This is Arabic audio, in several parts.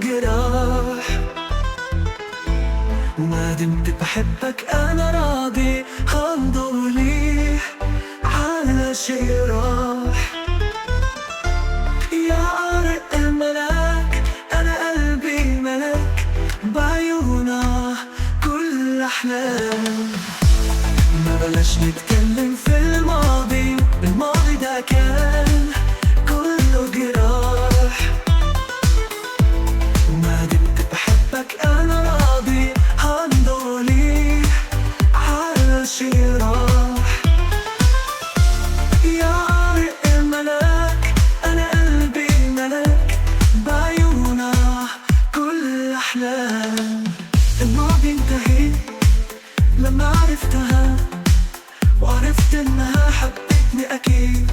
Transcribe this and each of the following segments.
جراح. ما دمت بحبك أنا راضي هنظر ليه على شي راح. يا أرق الملاك أنا قلبي ملك بعيونه كل أحلام. ما بلاش نتكلم في الماضي، الماضي ده كان كله جراح. ما دمت بحبك أنا راضي هندور ليه على شي راح. يا عارق الملاك أنا قلبي ملك بعيونه كل أحلام. الماضي انتهي لما عرفتها وعرفت انها حبتني اكيد.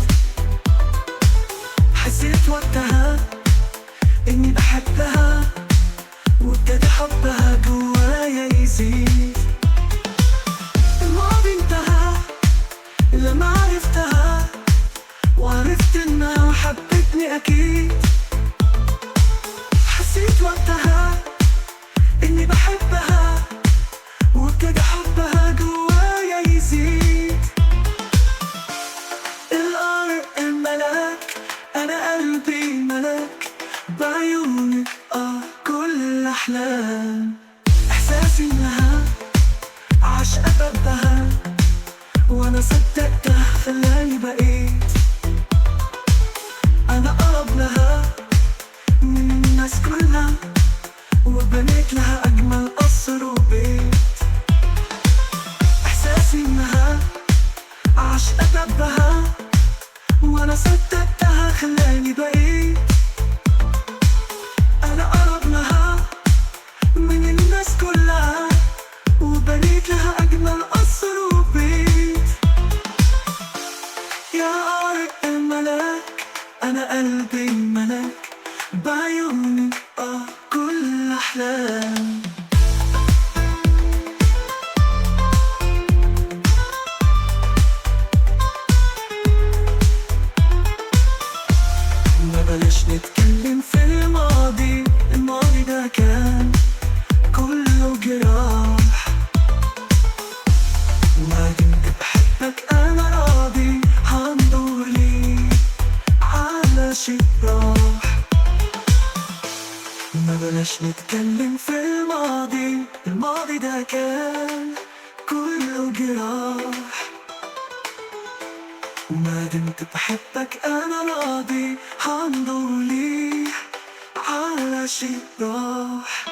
حسيت وقتها اني بحبها وابتدى حبها جوايا يزيد. الماضي انتهى لما عرفتها وعرفت انها حبتني اكيد. حسيت وقتها اني بحبها وابتدى حبها جوايا يزيد. الأرق الملاك أنا قلبي ملك بعيونك كل أحلام. إحساسي إنها عشقة بدها وأنا صدقتها خلاني بقيت أنا أقرب لها من الناس كلها وبنيت لها أجمل قصر وبيت. إنها عشقة بحبها وأنا صدقتها خلاني بقيت أنا أقرب لها من الناس كلها وبنيت لها أجمل قصر وبيت. يا أرق الملاك أنا قلبي ملك بعيونك كل أحلام. بلاش نتكلم في الماضي، الماضي ده كان كله جراح. ما دمت بحبك أنا راضي هندور ليه على شي راح. ما بلاش نتكلم في الماضي، الماضي ده كان كله جراح. ما دمت بحبك أنا راضي هندور ليه على شي راح.